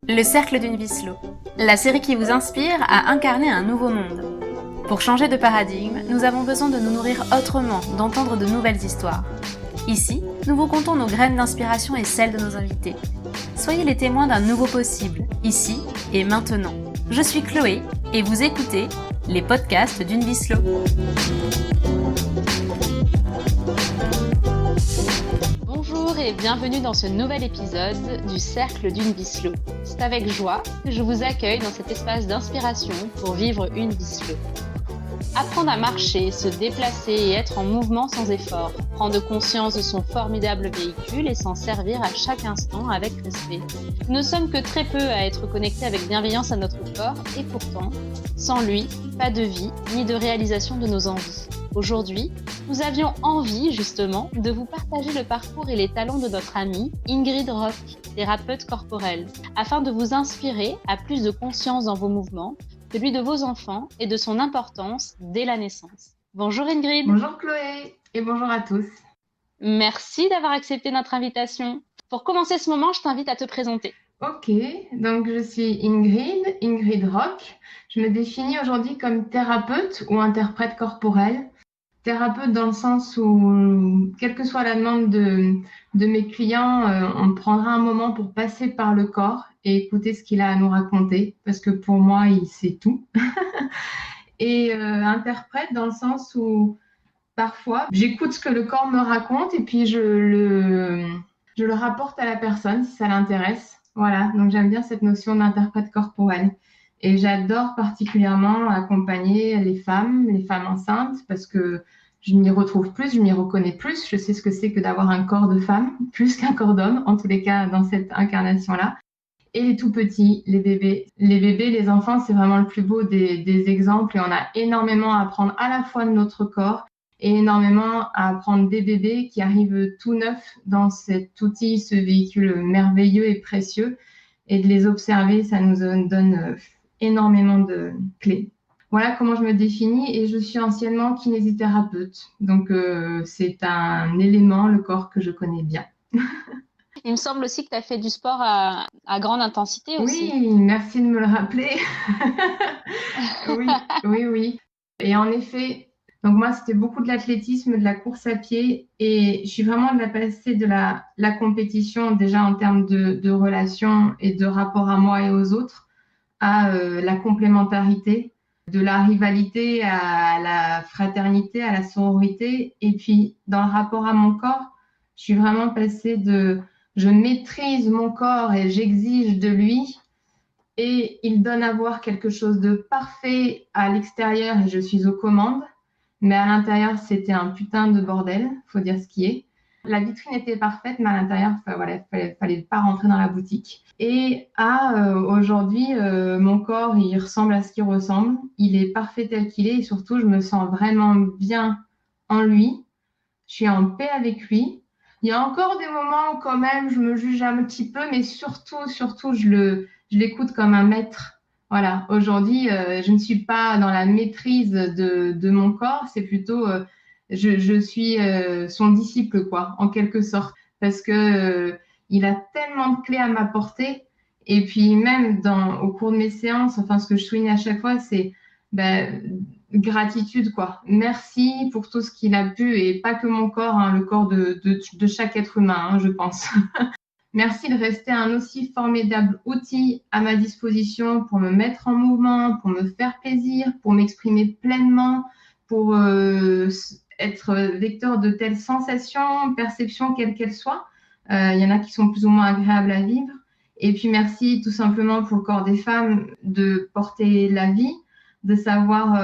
Le cercle d'une vie slow, la série qui vous inspire à incarner un nouveau monde. Pour changer de paradigme, nous avons besoin de nous nourrir autrement, d'entendre de nouvelles histoires. Ici, nous vous contons nos graines d'inspiration et celles de nos invités. Soyez les témoins d'un nouveau possible, ici et maintenant. Je suis Chloé et vous écoutez les podcasts d'une vie slow. Bonjour et bienvenue dans ce nouvel épisode du Cercle d'une vie slow. C'est avec joie que je vous accueille dans cet espace d'inspiration pour vivre une vie slow. Apprendre à marcher, se déplacer et être en mouvement sans effort, prendre conscience de son formidable véhicule et s'en servir à chaque instant avec respect. Nous ne sommes que très peu à être connectés avec bienveillance à notre corps et pourtant, sans lui, pas de vie ni de réalisation de nos envies. Aujourd'hui, nous avions envie justement de vous partager le parcours et les talents de notre amie Ingrid Rock, thérapeute corporelle, afin de vous inspirer à plus de conscience dans vos mouvements, celui de vos enfants et de son importance dès la naissance. Bonjour Ingrid. Bonjour Chloé et bonjour à tous. Merci d'avoir accepté notre invitation. Pour commencer ce moment, je t'invite à te présenter. Ok, donc je suis Ingrid Rock. Je me définis aujourd'hui comme thérapeute ou interprète corporel. Thérapeute dans le sens où, quelle que soit la demande de mes clients, on prendra un moment pour passer par le corps et écouter ce qu'il a à nous raconter, parce que pour moi, il sait tout. Et interprète dans le sens où, parfois, j'écoute ce que le corps me raconte et puis je le rapporte à la personne si ça l'intéresse. Voilà, donc j'aime bien cette notion d'interprète corporel. Et j'adore particulièrement accompagner les femmes enceintes, parce que je m'y retrouve plus, je m'y reconnais plus. Je sais ce que c'est que d'avoir un corps de femme, plus qu'un corps d'homme, en tous les cas dans cette incarnation-là. Et les tout petits, les bébés. Les bébés, les enfants, c'est vraiment le plus beau des exemples. Et on a énormément à apprendre à la fois de notre corps et énormément à apprendre des bébés qui arrivent tout neufs dans cet outil, ce véhicule merveilleux et précieux. Et de les observer, ça nous donne énormément de clés. Voilà comment je me définis et je suis anciennement kinésithérapeute. Donc, c'est un élément, le corps, que je connais bien. Il me semble aussi que tu as fait du sport à grande intensité aussi. Oui, merci de me le rappeler. Oui. Et en effet, donc moi, c'était beaucoup de l'athlétisme, de la course à pied et je suis vraiment passée de la compétition déjà en termes de relations et de rapport à moi et aux autres à la complémentarité, de la rivalité à la fraternité, à la sororité. Et puis, dans le rapport à mon corps, je suis vraiment passée je maîtrise mon corps et j'exige de lui et il donne à voir quelque chose de parfait à l'extérieur et je suis aux commandes. Mais à l'intérieur, c'était un putain de bordel, faut dire ce qui est. La vitrine était parfaite, mais à l'intérieur, fallait pas rentrer dans la boutique. Et aujourd'hui, mon corps, il ressemble à ce qu'il ressemble. Il est parfait tel qu'il est et surtout, je me sens vraiment bien en lui. Je suis en paix avec lui. Il y a encore des moments où quand même, je me juge un petit peu, mais surtout, je l'écoute comme un maître. Voilà, aujourd'hui, je ne suis pas dans la maîtrise de mon corps, c'est plutôt, je suis son disciple, quoi, en quelque sorte, parce que il a tellement de clés à m'apporter. Et puis même au cours de mes séances, enfin, ce que je souligne à chaque fois, c'est gratitude, quoi. Merci pour tout ce qu'il a pu, et pas que mon corps, hein, le corps de chaque être humain, hein, je pense. Merci de rester un aussi formidable outil à ma disposition pour me mettre en mouvement, pour me faire plaisir, pour m'exprimer pleinement, pour être vecteur de telles sensations, perceptions, quelles qu'elles soient. Il y en a qui sont plus ou moins agréables à vivre. Et puis merci tout simplement pour le corps des femmes de porter la vie, de savoir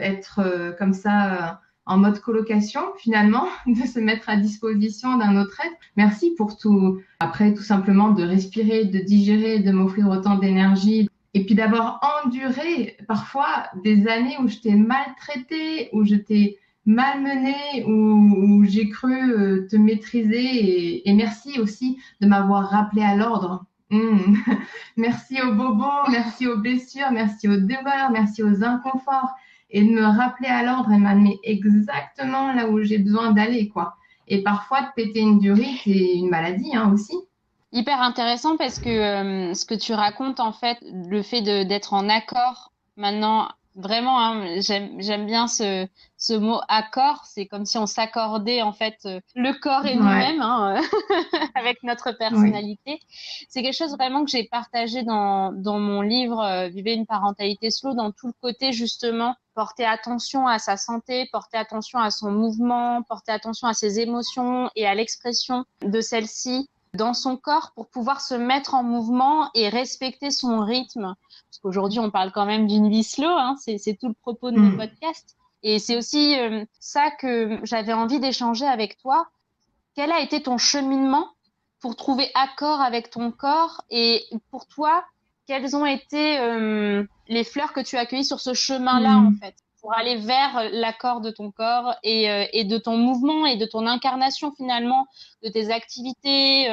être comme ça en mode colocation finalement, de se mettre à disposition d'un autre être. Merci pour tout. Après, tout simplement de respirer, de digérer, de m'offrir autant d'énergie. Et puis d'avoir enduré parfois des années où je t'ai maltraité, où je t'ai malmenée, où j'ai cru te maîtriser. Et merci aussi de m'avoir rappelé à l'ordre. Merci aux bobos, merci aux blessures, merci aux douleurs, merci aux inconforts. Et de me rappeler à l'ordre et m'amener exactement là où j'ai besoin d'aller, quoi. Et parfois, de péter une durite, c'est une maladie aussi. Hyper intéressant parce que ce que tu racontes, en fait, le fait d'être en accord maintenant, vraiment, hein, j'aime bien ce mot accord. C'est comme si on s'accordait, en fait, le corps et Ouais, nous-mêmes, hein, avec notre oui. personnalité. C'est quelque chose vraiment que j'ai partagé dans mon livre Vivez une parentalité slow, dans tout le côté, justement, porter attention à sa santé, porter attention à son mouvement, porter attention à ses émotions et à l'expression de celles-ci dans son corps pour pouvoir se mettre en mouvement et respecter son rythme. Parce qu'aujourd'hui, on parle quand même d'une vie slow, hein, c'est tout le propos de nos Mm. podcasts. Et c'est aussi ça que j'avais envie d'échanger avec toi. Quel a été ton cheminement pour trouver accord avec ton corps? Et pour toi, quelles ont été les fleurs que tu as accueillies sur ce chemin-là, en Mm. fait, pour aller vers l'accord de ton corps et de ton mouvement et de ton incarnation, finalement, de tes activités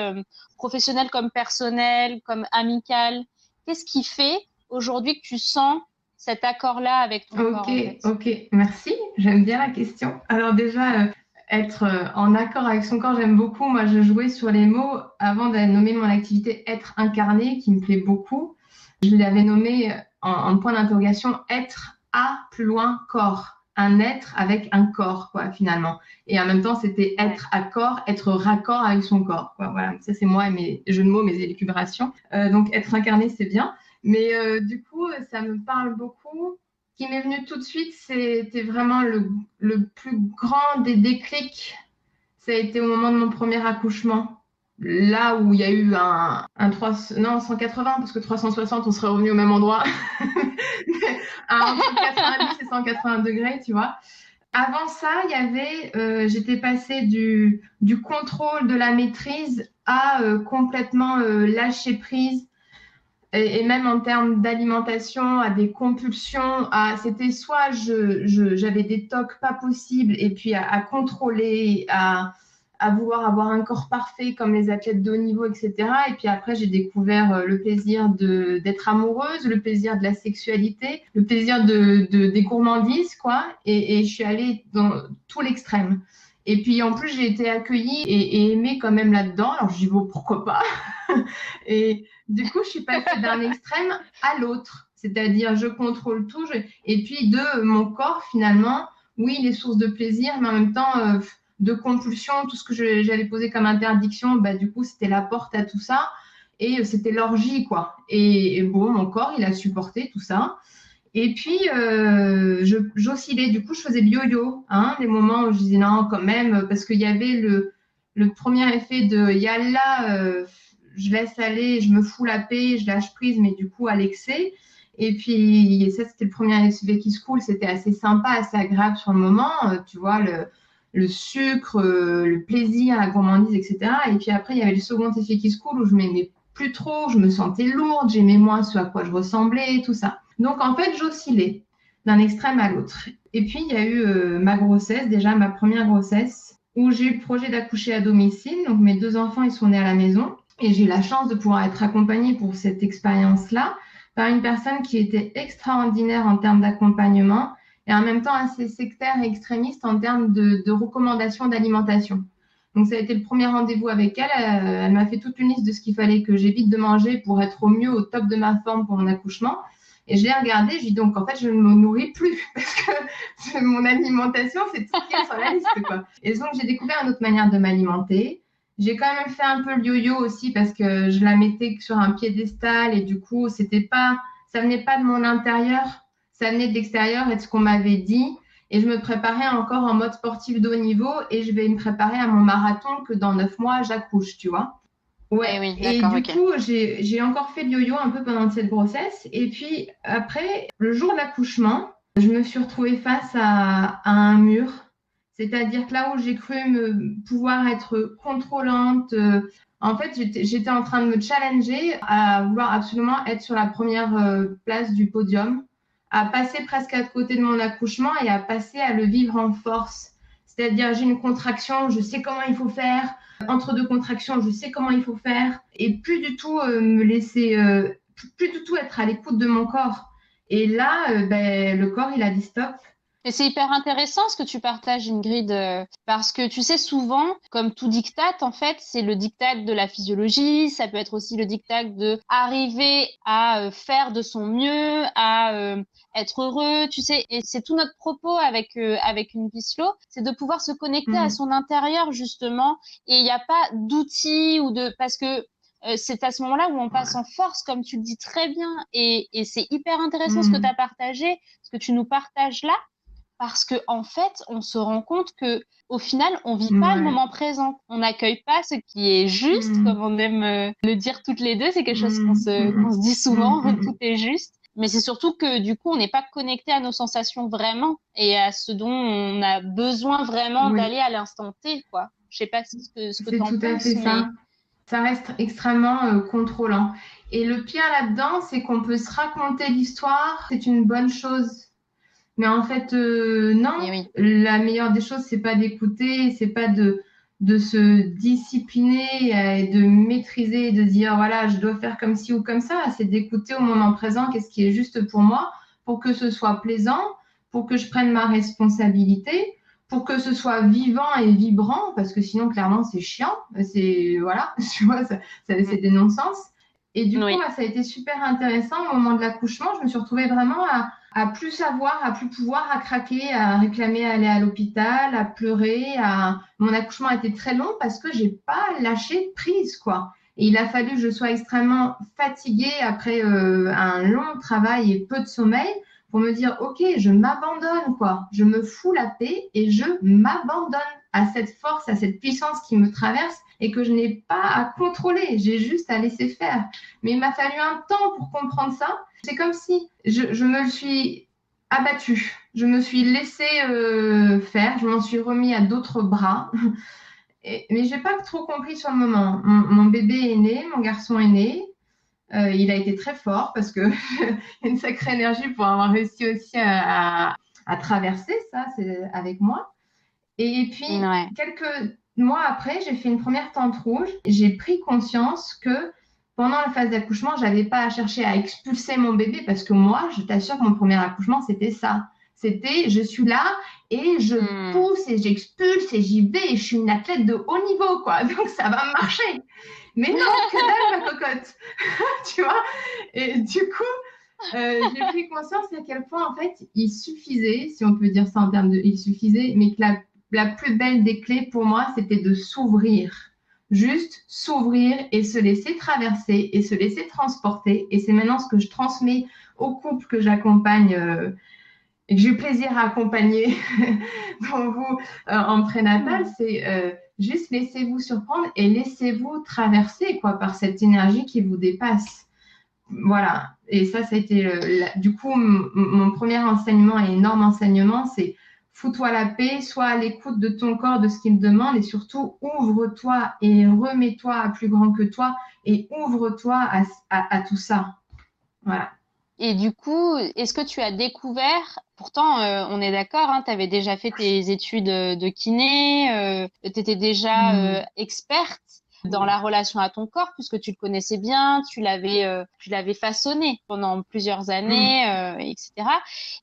professionnelles comme personnelles, comme amicales? Qu'est-ce qui fait aujourd'hui que tu sens cet accord-là avec ton corps, Ok, en fait? ok, merci. J'aime bien la question. Alors déjà, être en accord avec son corps, j'aime beaucoup. Moi, je jouais sur les mots avant de nommer mon activité être incarné, qui me plaît beaucoup. Je l'avais nommé en point d'interrogation être à plus loin corps. Un être avec un corps, quoi, finalement. Et en même temps, c'était Ouais. être à corps, être raccord avec son corps, quoi. Voilà, ça c'est moi et mes jeux de mots, mes élucubrations. Donc être incarné, c'est bien. Mais du coup, ça me parle beaucoup. Ce qui m'est venu tout de suite, c'était vraiment le plus grand des déclics. Ça a été au moment de mon premier accouchement. Là où il y a eu un 3, non, 180, parce que 360, on serait revenu au même endroit. Entre 90 et 180 degrés, tu vois. Avant ça, il y avait, j'étais passée du contrôle de la maîtrise à complètement lâcher prise et même en termes d'alimentation, à des compulsions, c'était soit j'avais des tocs pas possibles et puis à contrôler, à vouloir avoir un corps parfait comme les athlètes de haut niveau, etc. Et puis après, j'ai découvert le plaisir d'être amoureuse, le plaisir de la sexualité, le plaisir des gourmandises, quoi. Et je suis allée dans tout l'extrême. Et puis en plus, j'ai été accueillie et aimée quand même là-dedans. Alors je dis, bon, pourquoi pas? Et du coup, je suis passée d'un extrême à l'autre. C'est-à-dire, je contrôle tout. Et puis, de mon corps, finalement, oui, les sources de plaisir, mais en même temps, de compulsion, tout ce que j'avais posé comme interdiction, bah, du coup, c'était la porte à tout ça. Et c'était l'orgie, quoi. Et bon, mon corps, il a supporté tout ça. Et puis, j'oscillais. Du coup, je faisais le yo-yo. Hein, les moments où je disais non, quand même, parce qu'il y avait le premier effet de yalla, je laisse aller, je me fous la paix, je lâche prise, mais du coup, à l'excès. Et puis, ça, c'était le premier effet qui se coule. C'était assez sympa, assez agréable sur le moment. Tu vois, le sucre, le plaisir, la gourmandise, etc. Et puis après, il y avait le second effet qui se coule où je m'aimais plus trop, je me sentais lourde, j'aimais moins ce à quoi je ressemblais, tout ça. Donc, en fait, j'oscillais d'un extrême à l'autre. Et puis, il y a eu ma grossesse, déjà ma première grossesse, où j'ai eu le projet d'accoucher à domicile. Donc, mes deux enfants, ils sont nés à la maison. Et j'ai eu la chance de pouvoir être accompagnée pour cette expérience-là par une personne qui était extraordinaire en termes d'accompagnement et en même temps assez sectaire et extrémiste en termes de recommandations d'alimentation. Donc, ça a été le premier rendez-vous avec elle. Elle m'a fait toute une liste de ce qu'il fallait que j'évite de manger pour être au mieux, au top de ma forme pour mon accouchement. Et je l'ai regardé, je dis donc en fait je ne me nourris plus parce que mon alimentation c'est tout ce qu'il y a sur la liste quoi. Et donc j'ai découvert une autre manière de m'alimenter. J'ai quand même fait un peu le yo-yo aussi parce que je la mettais sur un piédestal et du coup ça venait pas de mon intérieur, ça venait de l'extérieur et de ce qu'on m'avait dit. Et je me préparais encore en mode sportif de haut niveau et je vais me préparer à mon marathon que dans 9 mois j'accouche, tu vois. Ouais, Eh oui, et d'accord, du ok. coup, j'ai encore fait le yo-yo un peu pendant cette grossesse. Et puis après, le jour de l'accouchement, je me suis retrouvée face à un mur. C'est-à-dire que là où j'ai cru pouvoir être contrôlante, en fait, j'étais en train de me challenger à vouloir absolument être sur la première place du podium, à passer presque à côté de mon accouchement et à passer à le vivre en force. C'est-à-dire, j'ai une contraction, je sais comment il faut faire entre deux contractions, je sais comment il faut faire et plus du tout me laisser, plus du tout être à l'écoute de mon corps. Et là, le corps, il a dit stop. Et c'est hyper intéressant ce que tu partages, Ingrid, parce que tu sais, souvent, comme tout diktat, en fait, c'est le diktat de la physiologie, ça peut être aussi le diktat de arriver à faire de son mieux, à être heureux, tu sais, et c'est tout notre propos avec une vie slow, c'est de pouvoir se connecter à Mm. son intérieur, justement, et il n'y a pas d'outils parce que c'est à ce moment-là où on passe Ouais. en force, comme tu le dis très bien, et c'est hyper intéressant ce que tu as Mm. partagé, ce que tu nous partages là, parce que en fait, on se rend compte que au final, on vit pas le Ouais. moment présent. On n'accueille pas ce qui est juste, comme Mm. on aime le dire toutes les deux. C'est quelque chose Mm. qu'on Mm. se dit Mm. souvent. Mm. Tout Mm. est juste. Mais c'est surtout que du coup, on n'est pas connecté à nos sensations vraiment et à ce dont on a besoin vraiment Oui, d'aller à l'instant T, quoi. Je sais pas ce que c'est t'en tout à penses, fait ça. mais Ça reste extrêmement contrôlant. Et le pire là-dedans, c'est qu'on peut se raconter l'histoire, c'est une bonne chose. Mais en fait, mais non. oui. La meilleure des choses, c'est pas d'écouter, c'est pas de se discipliner et de maîtriser, et de dire voilà, je dois faire comme ci ou comme ça. C'est d'écouter au moment présent qu'est-ce qui est juste pour moi, pour que ce soit plaisant, pour que je prenne ma responsabilité, pour que ce soit vivant et vibrant, parce que sinon, clairement, c'est chiant. C'est voilà, tu vois, c'est Mm. des non-sens. Et du coup, Oui. moi, ça a été super intéressant au moment de l'accouchement. Je me suis retrouvée vraiment à plus savoir, à plus pouvoir, à craquer, à réclamer à aller à l'hôpital, à pleurer. Mon accouchement a été très long parce que j'ai pas lâché prise, quoi. Et il a fallu que je sois extrêmement fatiguée après un long travail et peu de sommeil pour me dire, OK, je m'abandonne, quoi. Je me fous la paix et je m'abandonne à cette force, à cette puissance qui me traverse et que je n'ai pas à contrôler. J'ai juste à laisser faire. Mais il m'a fallu un temps pour comprendre ça. C'est comme si je me suis abattue. Je me suis laissée faire. Je m'en suis remis à d'autres bras. Mais j'ai pas trop compris sur le moment. Mon bébé est né, mon garçon est né. Il a été très fort parce que y a une sacrée énergie pour avoir réussi aussi à traverser ça, c'est avec moi. Et puis, Ouais. quelques mois après, j'ai fait une première tente rouge. J'ai pris conscience que pendant la phase d'accouchement, j'avais pas à chercher à expulser mon bébé parce que moi, je t'assure que mon premier accouchement, c'était ça. C'était, je suis là et je Mm. pousse et j'expulse et j'y vais et je suis une athlète de haut niveau, quoi. Donc, ça va marcher. Mais non, que dalle, ma cocotte. Tu vois? Et du coup, j'ai pris conscience à quel point, en fait, il suffisait, si on peut dire ça en termes de il suffisait, mais que la plus belle des clés pour moi, c'était de s'ouvrir. Juste s'ouvrir et se laisser traverser et se laisser transporter. Et c'est maintenant ce que je transmets aux couples que j'accompagne et que j'ai plaisir à accompagner pour vous en prénatal. Mm. C'est juste laissez-vous surprendre et laissez-vous traverser quoi, par cette énergie qui vous dépasse. Voilà. Et ça a été du coup mon premier enseignement et énorme enseignement, c'est fous-toi la paix, sois à l'écoute de ton corps, de ce qu'il demande et surtout ouvre-toi et remets-toi à plus grand que toi et ouvre-toi à tout ça. Voilà. Et du coup, est-ce que tu as découvert, pourtant on est d'accord, hein, tu avais déjà fait tes études de kiné, tu étais déjà Mm. experte dans Oui. la relation à ton corps puisque tu le connaissais bien, tu l'avais façonné pendant plusieurs Mm. années, etc.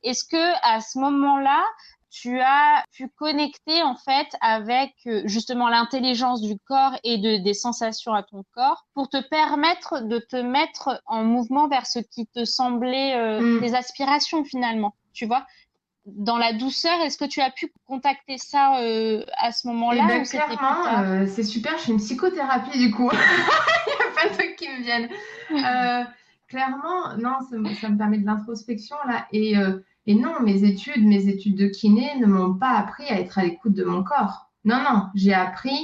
Est-ce que à ce moment-là, tu as pu connecter en fait avec justement l'intelligence du corps et des sensations à ton corps pour te permettre de te mettre en mouvement vers ce qui te semblait tes Mm. aspirations finalement, tu vois? Dans la douceur, est-ce que tu as pu contacter ça à ce Et moment-là ou ben c'était plus clairement, tard? c'est super, je fais une psychothérapie du coup. Il y a plein de trucs qui me viennent. Euh, Clairement, non, ça me permet de l'introspection là. Et non, mes études de kiné ne m'ont pas appris à être à l'écoute de mon corps. Non, non, j'ai appris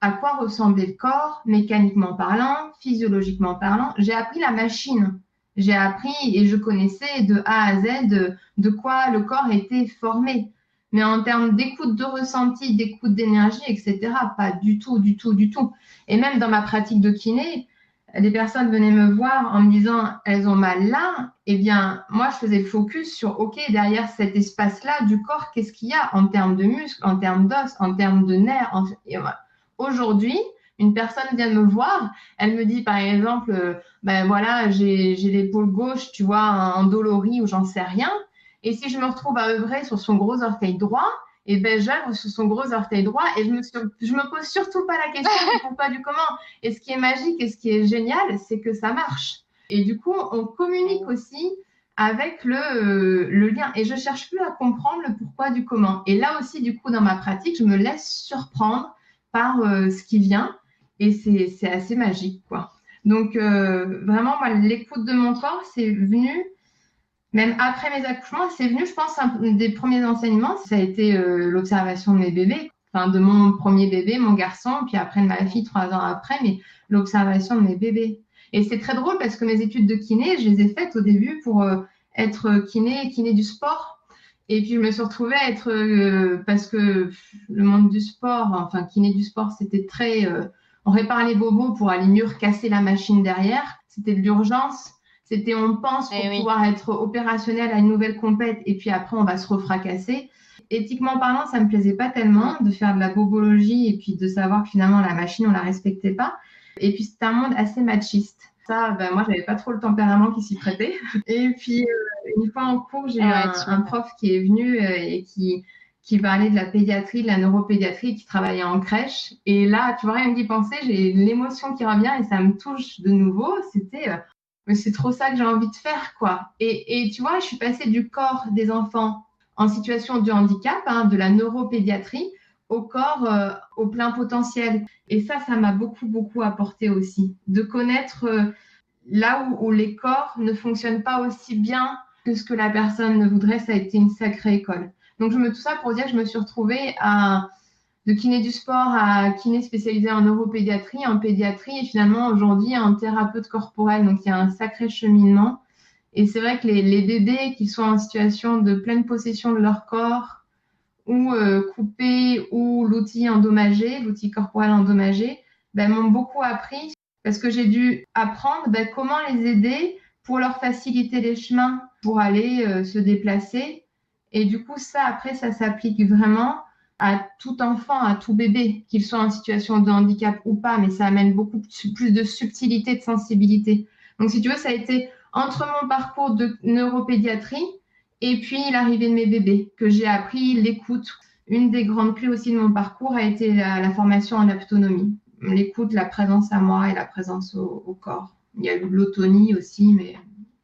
à quoi ressemblait le corps, mécaniquement parlant, physiologiquement parlant. J'ai appris la machine. J'ai appris et je connaissais de A à Z de quoi le corps était formé. Mais en termes d'écoute de ressenti, d'écoute d'énergie, etc., pas du tout, du tout, du tout. Et même dans ma pratique de kiné, les personnes venaient me voir en me disant elles ont mal là, eh bien, moi, je faisais focus sur, OK, derrière cet espace-là du corps, qu'est-ce qu'il y a en termes de muscles, en termes d'os, en termes de nerfs. Et voilà. Aujourd'hui, une personne vient me voir, elle me dit par exemple, ben voilà, j'ai l'épaule gauche, tu vois, endolorie ou j'en sais rien. Et si je me retrouve à œuvrer sur son gros orteil droit, et ben j'œuvre sur son gros orteil droit et je me pose surtout pas la question du pourquoi, du comment. Et ce qui est magique et ce qui est génial, c'est que ça marche. Et du coup, on communique aussi avec le lien. Et je cherche plus à comprendre le pourquoi du comment. Et là aussi, du coup, dans ma pratique, je me laisse surprendre par ce qui vient. Et c'est assez magique, quoi. Donc, vraiment, moi, l'écoute de mon corps, c'est venu, même après mes accouchements, c'est venu, je pense, un des premiers enseignements, ça a été l'observation de mes bébés, enfin, de mon premier bébé, mon garçon, puis après de ma fille 3 ans après, mais l'observation de mes bébés. Et c'est très drôle parce que mes études de kiné, je les ai faites au début pour être kiné du sport. Et puis, je me suis retrouvée à être, parce que le monde du sport, enfin, kiné du sport, c'était très, on répare les bobos pour aller mieux recasser la machine derrière. C'était de l'urgence. C'était on pense pour pouvoir être opérationnel à une nouvelle compète et puis après, on va se refracasser. Éthiquement parlant, ça me plaisait pas tellement de faire de la bobologie et puis de savoir que finalement, la machine, on la respectait pas. Et puis, c'était un monde assez machiste. Ça, ben, moi, j'avais pas trop le tempérament qui s'y prêtait. Et puis, une fois en cours, j'ai eu un prof qui est venu et qui parlait de la pédiatrie, de la neuropédiatrie, qui travaillait en crèche. Et là, tu vois, rien d'y penser, j'ai l'émotion qui revient et ça me touche de nouveau. C'était, mais c'est trop ça que j'ai envie de faire, quoi. Et tu vois, je suis passée du corps des enfants en situation de handicap, hein, de la neuropédiatrie, au corps au plein potentiel. Et ça m'a beaucoup, beaucoup apporté aussi. De connaître là où les corps ne fonctionnent pas aussi bien que ce que la personne ne voudrait, ça a été une sacrée école. Donc, tout ça pour dire que je me suis retrouvée de kiné du sport à kiné spécialisé en neuropédiatrie, en pédiatrie et finalement aujourd'hui en thérapeute corporel. Donc, il y a un sacré cheminement. Et c'est vrai que les bébés qui sont en situation de pleine possession de leur corps ou coupés ou l'outil endommagé, l'outil corporel endommagé, ben, m'ont beaucoup appris parce que j'ai dû apprendre comment les aider pour leur faciliter les chemins pour aller se déplacer. Et du coup, ça, après, ça s'applique vraiment à tout enfant, à tout bébé, qu'il soit en situation de handicap ou pas, mais ça amène beaucoup plus de subtilité, de sensibilité. Donc, si tu veux, ça a été entre mon parcours de neuropédiatrie et puis l'arrivée de mes bébés, que j'ai appris l'écoute. Une des grandes clés aussi de mon parcours a été la formation en autonomie. L'écoute, la présence à moi et la présence au corps. Il y a eu l'autonomie aussi, mais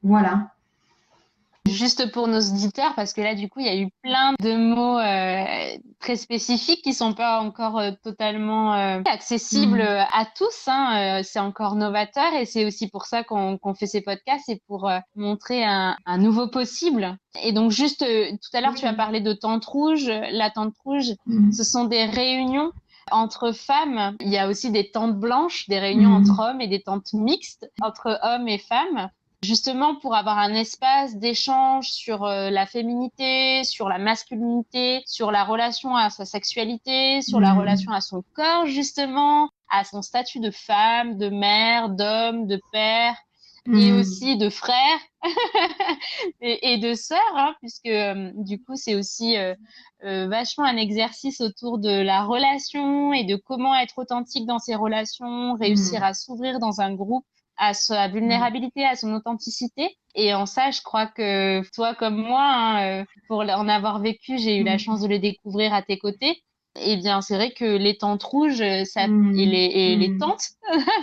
voilà. Juste pour nos auditeurs, parce que là, du coup, il y a eu plein de mots très spécifiques qui sont pas encore totalement accessibles à tous. Hein. C'est encore novateur et c'est aussi pour ça qu'on fait ces podcasts, c'est pour montrer un nouveau possible. Et donc, juste tout à l'heure, tu as parlé de tente rouge. La tente rouge, ce sont des réunions entre femmes. Il y a aussi des tentes blanches, des réunions entre hommes et des tentes mixtes entre hommes et femmes. Justement pour avoir un espace d'échange sur la féminité, sur la masculinité, sur la relation à sa sexualité, sur la relation à son corps justement, à son statut de femme, de mère, d'homme, de père et aussi de frère et de sœur, hein, puisque du coup c'est aussi vachement un exercice autour de la relation et de comment être authentique dans ses relations, réussir à s'ouvrir dans un groupe, à sa vulnérabilité, à son authenticité. Et en ça, je crois que toi comme moi, hein, pour en avoir vécu, j'ai eu la chance de le découvrir à tes côtés. Eh bien, c'est vrai que les tentes rouges ça, et les tentes,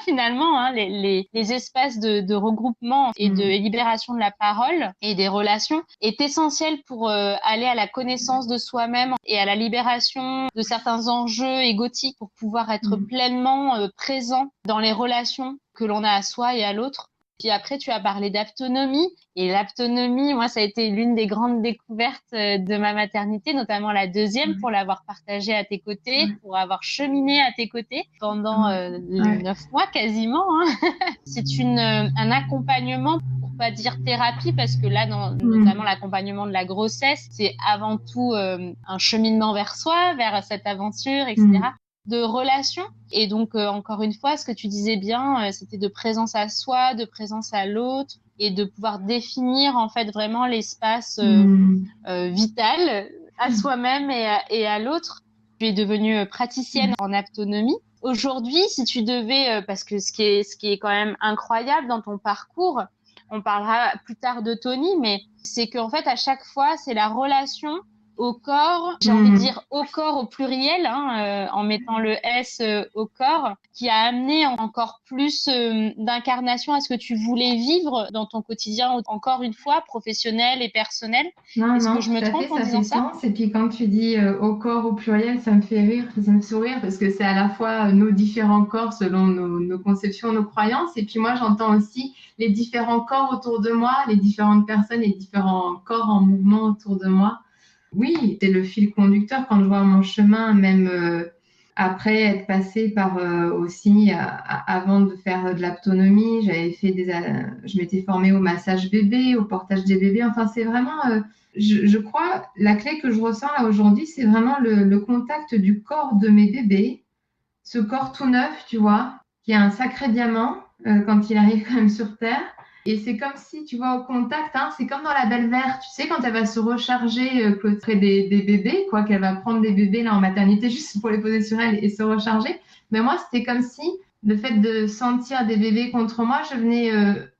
finalement, hein, les espaces de regroupement et de libération de la parole et des relations est essentiel pour aller à la connaissance de soi-même et à la libération de certains enjeux égotiques pour pouvoir être pleinement présent dans les relations que l'on a à soi et à l'autre. Puis après, tu as parlé d'autonomie. Et l'autonomie, moi, ça a été l'une des grandes découvertes de ma maternité, notamment la deuxième, pour l'avoir partagée à tes côtés, pour avoir cheminé à tes côtés pendant 9 mois quasiment. Hein. C'est un accompagnement, pour pas dire thérapie, parce que là, notamment l'accompagnement de la grossesse, c'est avant tout un cheminement vers soi, vers cette aventure, etc. De relation. Et donc, encore une fois, ce que tu disais bien, c'était de présence à soi, de présence à l'autre et de pouvoir définir en fait vraiment l'espace vital à soi-même et à l'autre. Tu es devenue praticienne en autonomie. Aujourd'hui, si tu devais, parce que ce qui est quand même incroyable dans ton parcours, on parlera plus tard de Tony, mais c'est qu'en fait, à chaque fois, c'est la relation au corps, j'ai envie de dire au corps au pluriel, en mettant le S au corps, qui a amené encore plus d'incarnation à ce que tu voulais vivre dans ton quotidien, encore une fois, professionnel et personnel. Non, Est-ce que non, je me tout à fait, trompe en ça disant fait ça? sens. Et puis quand tu dis au corps au pluriel, ça me fait rire, ça me sourire parce que c'est à la fois nos différents corps selon nos conceptions, nos croyances. Et puis moi, j'entends aussi les différents corps autour de moi, les différentes personnes, les différents corps en mouvement autour de moi. Oui, c'est le fil conducteur quand je vois mon chemin, même après être passée par aussi, avant de faire de l'autonomie, je m'étais formée au massage bébé, au portage des bébés. Enfin, c'est vraiment, je crois, la clé que je ressens là aujourd'hui, c'est vraiment le contact du corps de mes bébés, ce corps tout neuf, tu vois, qui est un sacré diamant quand il arrive quand même sur Terre. Et c'est comme si, tu vois, au contact, hein, c'est comme dans La Belle Verte, tu sais, quand elle va se recharger près des bébés, quoi, qu'elle va prendre des bébés là en maternité juste pour les poser sur elle et se recharger. Mais moi, c'était comme si le fait de sentir des bébés contre moi, je venais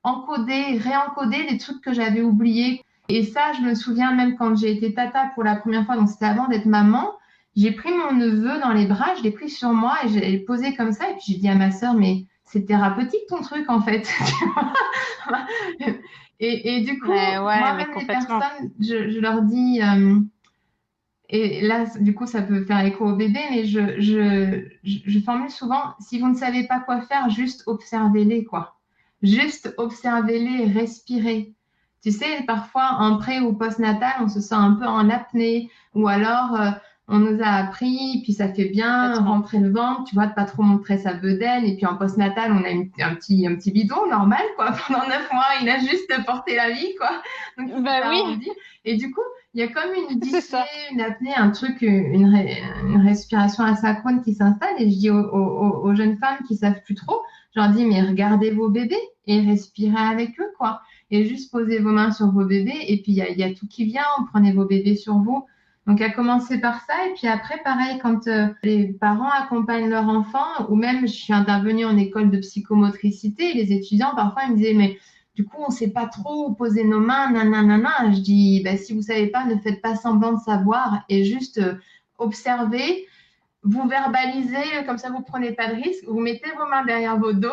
encoder, réencoder des trucs que j'avais oubliés. Et ça, je me souviens même quand j'ai été tata pour la première fois, donc c'était avant d'être maman, j'ai pris mon neveu dans les bras, je l'ai pris sur moi et je l'ai posé comme ça. Et puis j'ai dit à ma sœur, mais c'est thérapeutique ton truc en fait. Et du coup, Ouais, mais moi-même, les complètement. personnes, je leur dis, et là, du coup, ça peut faire écho au bébé, mais je formule souvent, si vous ne savez pas quoi faire, juste observez-les, quoi. Juste observez-les, respirez. Tu sais, parfois, en pré ou post-natal, on se sent un peu en apnée, ou alors, on nous a appris, puis ça fait bien Complètement. rentrer le ventre, tu vois, de pas trop montrer sa bedaine, et puis en post-natal, on a un petit bidon normal, quoi. Pendant 9 mois, il a juste porté la vie, quoi. Donc, il s'est Bah oui, arrondi. Et du coup, il y a comme une c'est dyspnée, ça. une apnée, un truc, une respiration asynchrone qui s'installe. Et je dis aux jeunes femmes qui savent plus trop, je leur dis, mais regardez vos bébés et respirez avec eux, quoi. Et juste posez vos mains sur vos bébés. Et puis, il y a tout qui vient. Prenez vos bébés sur vous. Donc, à commencer par ça. Et puis après, pareil, quand les parents accompagnent leur enfant, ou même je suis intervenue en école de psychomotricité, les étudiants, parfois, ils me disaient, mais du coup, on ne sait pas trop où poser nos mains, nanana. Je dis, bah, si vous ne savez pas, ne faites pas semblant de savoir et juste observez, vous verbalisez, comme ça vous ne prenez pas de risque, vous mettez vos mains derrière vos dos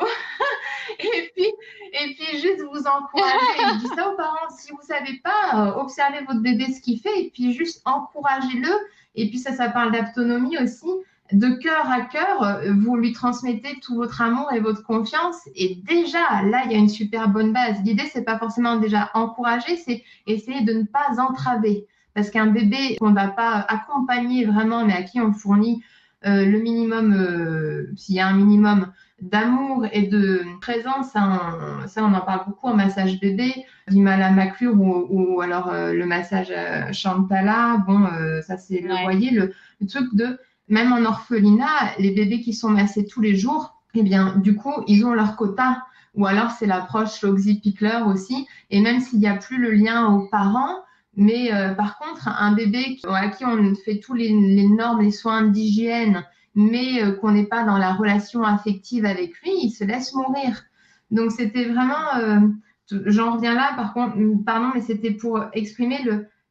et puis, et puis juste vous encouragez. Et je dis ça aux parents, si vous ne savez pas, observez votre bébé ce qu'il fait et puis juste encouragez-le. Et puis ça parle d'autonomie aussi. De cœur à cœur, vous lui transmettez tout votre amour et votre confiance. Et déjà, là, il y a une super bonne base. L'idée, c'est pas forcément déjà encourager, c'est essayer de ne pas entraver. Parce qu'un bébé qu'on ne va pas accompagner vraiment, mais à qui on fournit le minimum, s'il y a un minimum d'amour et de présence, ça on en parle beaucoup en massage bébé, du mal à maclure ou alors le massage Chantala, bon, ça c'est le, Ouais. voyez, le truc de, même en orphelinat, les bébés qui sont massés tous les jours, eh bien, du coup, ils ont leur quota. Ou alors, c'est l'approche Loxy-Pickler aussi. Et même s'il n'y a plus le lien aux parents, mais par contre, un bébé à qui on fait tous les normes, les soins d'hygiène, mais qu'on n'est pas dans la relation affective avec lui, il se laisse mourir. Donc, c'était vraiment, j'en reviens là, par contre, pardon, mais c'était pour exprimer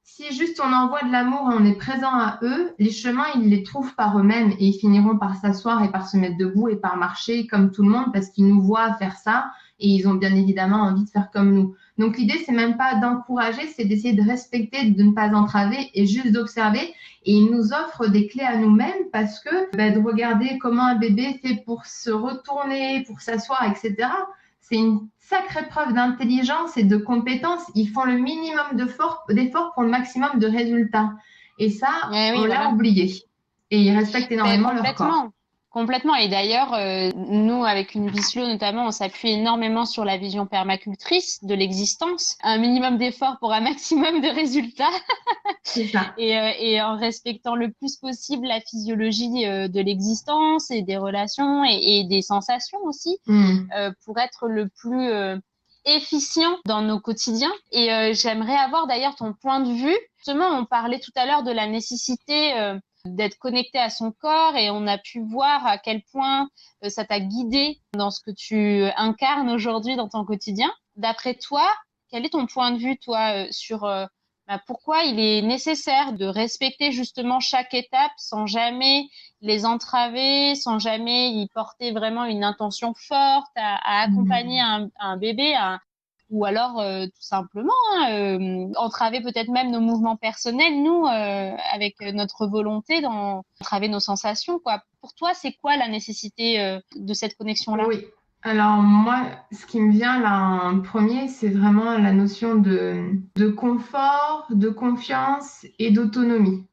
si juste on envoie de l'amour et on est présent à eux, les chemins, ils les trouvent par eux-mêmes et ils finiront par s'asseoir et par se mettre debout et par marcher comme tout le monde parce qu'ils nous voient faire ça et ils ont bien évidemment envie de faire comme nous. Donc l'idée, c'est même pas d'encourager, c'est d'essayer de respecter, de ne pas entraver et juste d'observer. Et ils nous offrent des clés à nous-mêmes parce que de regarder comment un bébé fait pour se retourner, pour s'asseoir, etc. C'est une sacrée preuve d'intelligence et de compétence. Ils font le minimum d'efforts pour le maximum de résultats. Et ça, Eh on oui, l'a voilà. oublié. Et ils respectent Ben, énormément leur corps. complètement. Complètement. Et d'ailleurs, nous, avec une Vislo notamment, on s'appuie énormément sur la vision permacultrice de l'existence. Un minimum d'effort pour un maximum de résultats C'est ça. et en respectant le plus possible la physiologie de l'existence et des relations et des sensations aussi Mm. pour être le plus efficient dans nos quotidiens. Et j'aimerais avoir d'ailleurs ton point de vue. Justement, on parlait tout à l'heure de la nécessité d'être connecté à son corps et on a pu voir à quel point ça t'a guidé dans ce que tu incarnes aujourd'hui dans ton quotidien. d'après toi, quel est ton point de vue, toi, sur pourquoi il est nécessaire de respecter justement chaque étape sans jamais les entraver, sans jamais y porter vraiment une intention forte à accompagner un bébé, ou alors tout simplement entraver peut-être même nos mouvements personnels, nous, avec notre volonté d'entraver nos sensations, quoi. Pour toi, c'est quoi la nécessité de cette connexion-là? Oui. Alors moi, ce qui me vient là en premier, c'est vraiment la notion de confort, de confiance et d'autonomie.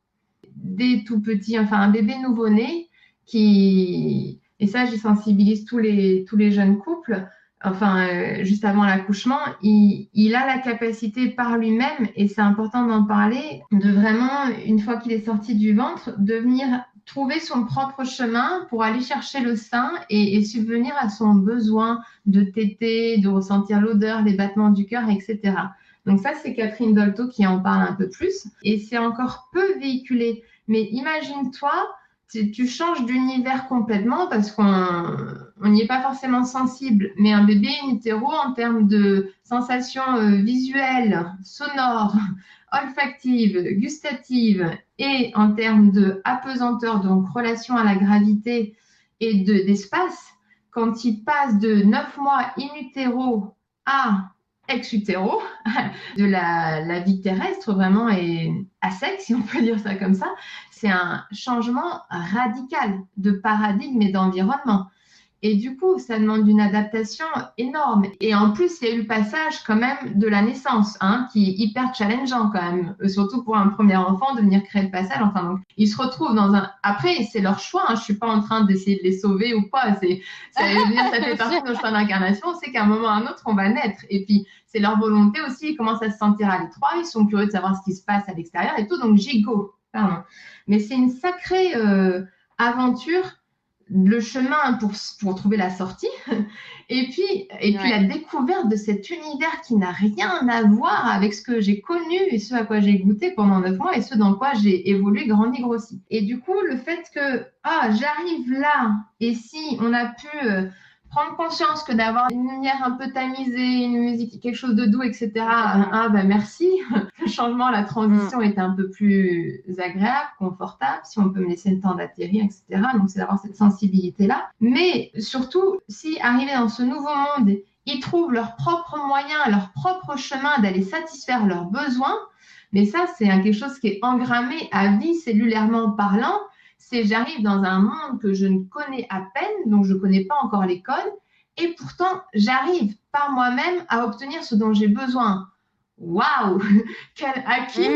Dès tout petit, enfin un bébé nouveau-né et ça j'y sensibilise tous les jeunes couples, enfin juste avant l'accouchement, il a la capacité par lui-même, et c'est important d'en parler, de vraiment, une fois qu'il est sorti du ventre, de venir trouver son propre chemin pour aller chercher le sein et subvenir à son besoin de téter, de ressentir l'odeur, les battements du cœur, etc. Donc ça, c'est Catherine Dolto qui en parle un peu plus, et c'est encore peu véhiculé. Mais imagine-toi, tu changes d'univers complètement parce qu'on n'y est pas forcément sensible. Mais un bébé in utero, en termes de sensations visuelles, sonores, olfactives, gustatives, et en termes de apesanteur, donc relation à la gravité et d'espace, quand il passe de 9 mois in utero à ex utero, de la vie terrestre vraiment, et à sec, si on peut dire ça comme ça, c'est un changement radical de paradigme et d'environnement. Et du coup, ça demande une adaptation énorme. Et en plus, il y a eu le passage quand même de la naissance, hein, qui est hyper challengeant quand même, surtout pour un premier enfant, de venir créer le passage. Enfin, donc, ils se retrouvent dans un... Après, c'est leur choix, hein, je suis pas en train d'essayer de les sauver ou pas. Ça fait partie de nos choix d'incarnation. C'est qu'à un moment ou à un autre, on va naître. Et puis, c'est leur volonté aussi. Ils commencent à se sentir à l'étroit. Ils sont curieux de savoir ce qui se passe à l'extérieur et tout. Donc, gigot. Pardon. Mais c'est une sacrée aventure, le chemin pour trouver la sortie, et puis la découverte de cet univers qui n'a rien à voir avec ce que j'ai connu et ce à quoi j'ai goûté pendant 9 mois et ce dans quoi j'ai évolué, grandi, grossi. Et du coup, le fait que j'arrive là, et si on a pu prendre conscience que d'avoir une lumière un peu tamisée, une musique, quelque chose de doux, etc., merci. Le changement, la transition est un peu plus agréable, confortable, si on peut me laisser le temps d'atterrir, etc. Donc, c'est d'avoir cette sensibilité-là. Mais surtout, si arriver dans ce nouveau monde, ils trouvent leurs propres moyens, leur propre chemin d'aller satisfaire leurs besoins, mais ça, c'est quelque chose qui est engrammé à vie, cellulairement parlant. C'est j'arrive dans un monde que je ne connais à peine, dont je ne connais pas encore les codes, et pourtant, j'arrive par moi-même à obtenir ce dont j'ai besoin. Waouh, quel acquis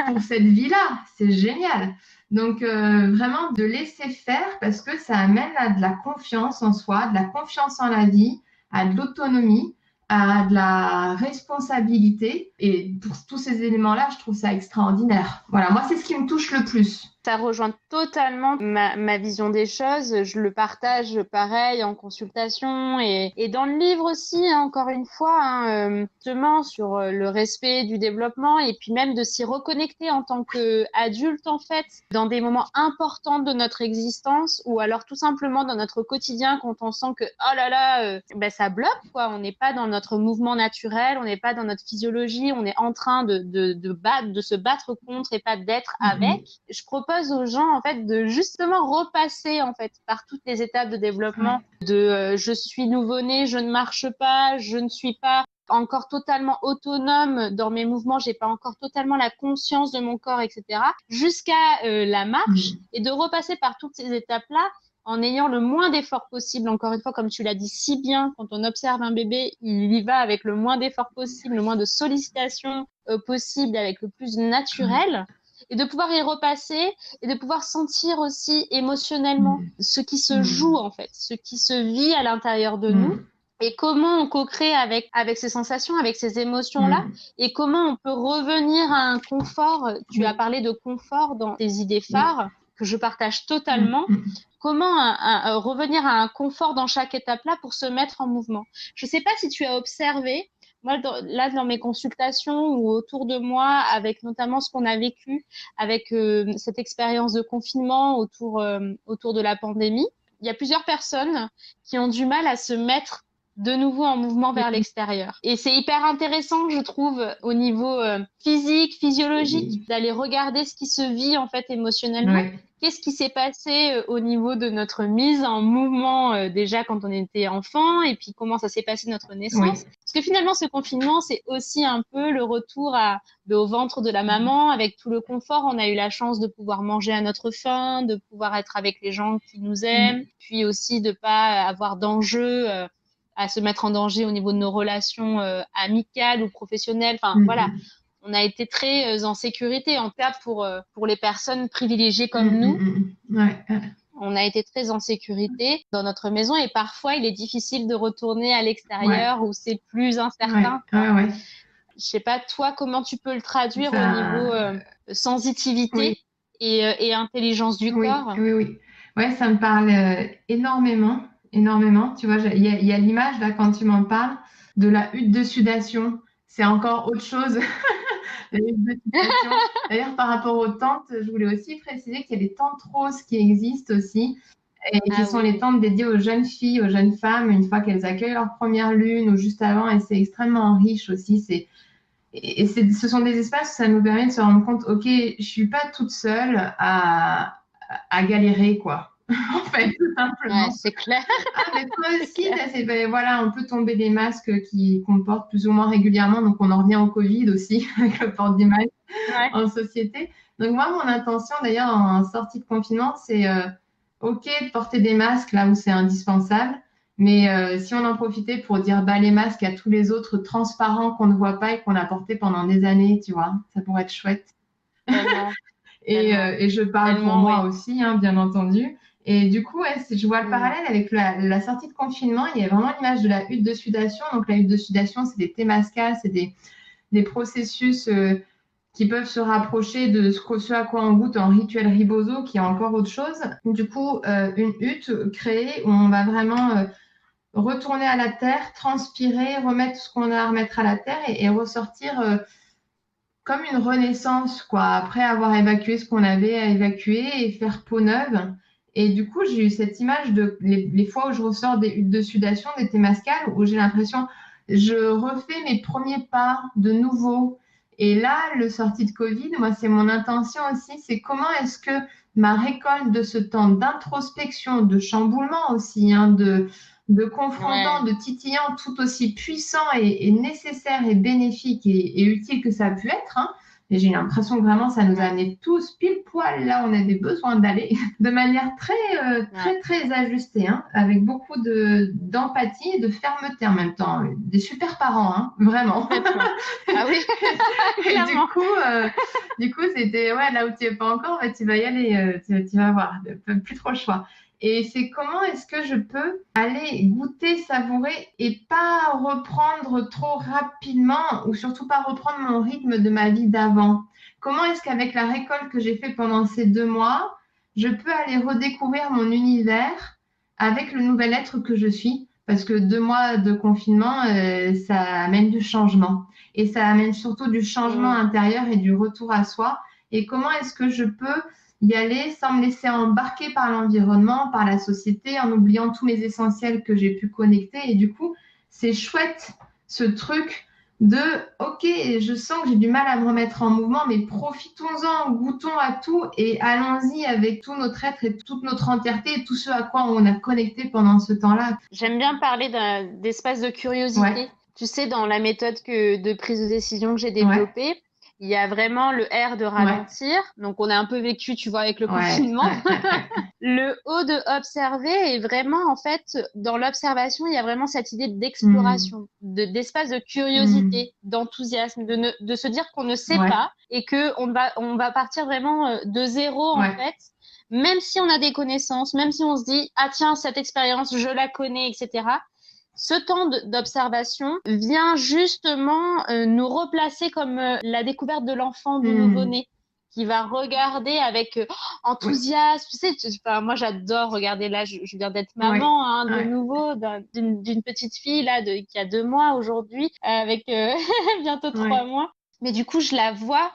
pour cette vie-là, c'est génial. Donc vraiment de laisser faire, parce que ça amène à de la confiance en soi, de la confiance en la vie, à de l'autonomie, à de la responsabilité. Et pour tous ces éléments-là, je trouve ça extraordinaire. Voilà, moi c'est ce qui me touche le plus. Ça rejoint totalement ma vision des choses. Je le partage pareil en consultation et dans le livre aussi, hein, encore une fois, hein, justement sur le respect du développement et puis même de s'y reconnecter en tant qu'adulte, en fait, dans des moments importants de notre existence ou alors tout simplement dans notre quotidien quand on sent que, oh là là, ça bloque, quoi. On n'est pas dans notre mouvement naturel, on n'est pas dans notre physiologie, on est en train de se battre contre et pas d'être avec. Je propose aux gens en fait de justement repasser en fait par toutes les étapes de développement de je suis nouveau-né, je ne marche pas, je ne suis pas encore totalement autonome dans mes mouvements, j'ai pas encore totalement la conscience de mon corps, etc. jusqu'à la marche et de repasser par toutes ces étapes-là en ayant le moins d'efforts possible. Encore une fois, comme tu l'as dit si bien, quand on observe un bébé, il y va avec le moins d'efforts possible, le moins de sollicitations possible, avec le plus naturel. Et de pouvoir y repasser et de pouvoir sentir aussi émotionnellement ce qui se joue en fait, ce qui se vit à l'intérieur de nous et comment on co-crée avec ces sensations, avec ces émotions-là et comment on peut revenir à un confort. Tu as parlé de confort dans tes idées phares que je partage totalement. Comment revenir à un confort dans chaque étape-là pour se mettre en mouvement. Je ne sais pas si tu as observé, moi, dans mes consultations ou autour de moi, avec notamment ce qu'on a vécu avec cette expérience de confinement autour de la pandémie, il y a plusieurs personnes qui ont du mal à se mettre de nouveau en mouvement vers l'extérieur. Et c'est hyper intéressant, je trouve, au niveau physique, physiologique, Oui. d'aller regarder ce qui se vit en fait émotionnellement. Ouais. Qu'est-ce qui s'est passé au niveau de notre mise en mouvement déjà quand on était enfant et puis comment ça s'est passé notre Oui. naissance? Parce que finalement, ce confinement, c'est aussi un peu le retour au ventre de la maman avec tout le confort. On a eu la chance de pouvoir manger à notre faim, de pouvoir être avec les gens qui nous aiment, puis aussi de pas avoir d'enjeux à se mettre en danger au niveau de nos relations amicales ou professionnelles. Enfin, voilà. On a été très en sécurité, en tout cas pour les personnes privilégiées comme nous. Ouais. On a été très en sécurité dans notre maison et parfois il est difficile de retourner à Ouais. l'extérieur où c'est plus Ouais. incertain, quoi. Ouais. Je sais pas, toi, comment tu peux le traduire au Ça, niveau oui. sensitivité et intelligence du Oui, corps? oui, oui. Ouais, ça me parle énormément, énormément. Tu vois, il y a l'image, là, quand tu m'en parles, de la hutte de sudation. C'est encore autre chose, la hutte de sudation. D'ailleurs, par rapport aux tentes, je voulais aussi préciser qu'il y a des tentes roses qui existent aussi, et qui Ah sont les oui, tentes dédiées aux jeunes filles, aux jeunes femmes, une fois qu'elles accueillent leur première lune ou juste avant, et c'est extrêmement riche aussi. Ce sont des espaces où ça nous permet de se rendre compte, ok, je suis pas toute seule à galérer, quoi. En fait, tout ouais, simplement. c'est clair, Ah, mais toi c'est aussi, clair. ben, voilà, on peut tomber des masques qu'on porte plus ou moins régulièrement, donc on en revient au Covid aussi, avec le port du masque Ouais. en société. Donc moi, mon intention, d'ailleurs, en sortie de confinement, c'est ok de porter des masques là où c'est indispensable, mais si on en profitait pour dire bah, les masques à tous les autres transparents qu'on ne voit pas et qu'on a portés pendant des années, tu vois, ça pourrait être chouette. Tellement, tellement, Et je parle pour tellement, moi oui. aussi, hein, bien entendu. Et du coup, ouais, je vois le Mm. parallèle avec la sortie de confinement. Il y a vraiment l'image de la hutte de sudation. Donc, la hutte de sudation, c'est des témascas, c'est des processus qui peuvent se rapprocher de ce à quoi on goûte en rituel ribozo, qui est encore autre chose. Du coup, une hutte créée où on va vraiment retourner à la terre, transpirer, remettre ce qu'on a à remettre à la terre et ressortir comme une renaissance, quoi, après avoir évacué ce qu'on avait à évacuer et faire peau neuve. Et du coup, j'ai eu cette image de les fois où je ressors des huttes de sudation, des témascales, où j'ai l'impression, je refais mes premiers pas de nouveau. Et là, le sorti de Covid, moi, c'est mon intention aussi, c'est comment est-ce que ma récolte de ce temps d'introspection, de chamboulement aussi, hein, de confrontant, Ouais, de titillant tout aussi puissant et nécessaire et bénéfique et utile que ça a pu être. Hein. Et j'ai l'impression que vraiment ça nous a ouais, amené tous pile poil là où on a des besoins d'aller de manière ouais. très ajustée, hein, avec beaucoup d'empathie et de fermeté en même temps. Des super parents, hein, vraiment. Complètement. Ah oui, Et clairement. du coup, c'était ouais, là où tu es pas encore, bah, tu vas y aller, tu vas voir, plus trop le choix. Et c'est comment est-ce que je peux aller goûter, savourer et pas reprendre trop rapidement ou surtout pas reprendre mon rythme de ma vie d'avant. Comment est-ce qu'avec la récolte que j'ai fait pendant ces 2 mois, je peux aller redécouvrir mon univers avec le nouvel être que je suis? Parce que 2 mois de confinement, ça amène du changement. Et ça amène surtout du changement Mm. intérieur et du retour à soi. Et comment est-ce que je peux y aller sans me laisser embarquer par l'environnement, par la société, en oubliant tous mes essentiels que j'ai pu connecter. Et du coup, c'est chouette ce truc de OK, je sens que j'ai du mal à me remettre en mouvement, mais profitons-en, goûtons à tout et allons-y avec tout notre être et toute notre entièreté et tout ce à quoi on a connecté pendant ce temps-là. J'aime bien parler d'espace de Ouais, curiosité. Tu sais, dans la méthode de prise de décision que j'ai ouais, développée, il y a vraiment le R de ouais, ralentir. Donc, on a un peu vécu, tu vois, avec le ouais, confinement. ouais. Le O de observer est vraiment, en fait, dans l'observation, il y a vraiment cette idée Hmm, d'exploration, d'espace de hmm, curiosité, d'enthousiasme, de se dire qu'on ne sait ouais, pas et que on va partir vraiment de zéro, en ouais. fait, même si on a des connaissances, même si on se dit, ah tiens, cette expérience, je la connais, etc. Ce temps d'observation vient justement nous replacer comme la découverte de l'enfant du Hmm, nouveau-né qui va regarder avec oui, enthousiasme. Tu sais, enfin, moi j'adore regarder là, je viens d'être oui, maman hein, de ouais, nouveau d'une petite fille là qui a 2 mois aujourd'hui avec bientôt ouais, 3 mois. Mais du coup, je la vois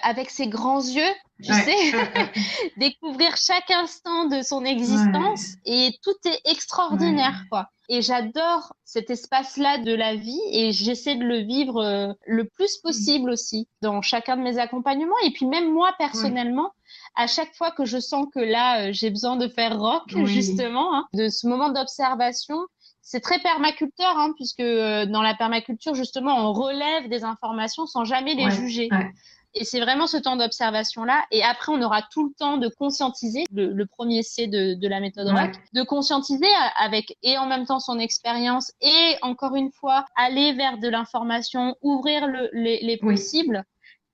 avec ses grands yeux, tu sais, ouais, découvrir chaque instant de son ouais, existence et tout est ouais, extraordinaire, quoi. Et j'adore cet espace-là de la vie et j'essaie de le vivre le plus possible aussi dans chacun de mes accompagnements. Et puis même moi, Oui, personnellement, à chaque fois que je sens que là, j'ai besoin de faire rock, oui, justement, hein, de ce moment d'observation, c'est très permaculteur, hein, puisque dans la permaculture, justement, on relève des informations sans jamais les ouais, juger. ouais, Et c'est vraiment ce temps d'observation-là. Et après, on aura tout le temps de conscientiser, le premier C de la méthode ROC, ouais. de conscientiser avec, et en même temps son expérience, et encore une fois, aller vers de l'information, ouvrir les Oui, possibles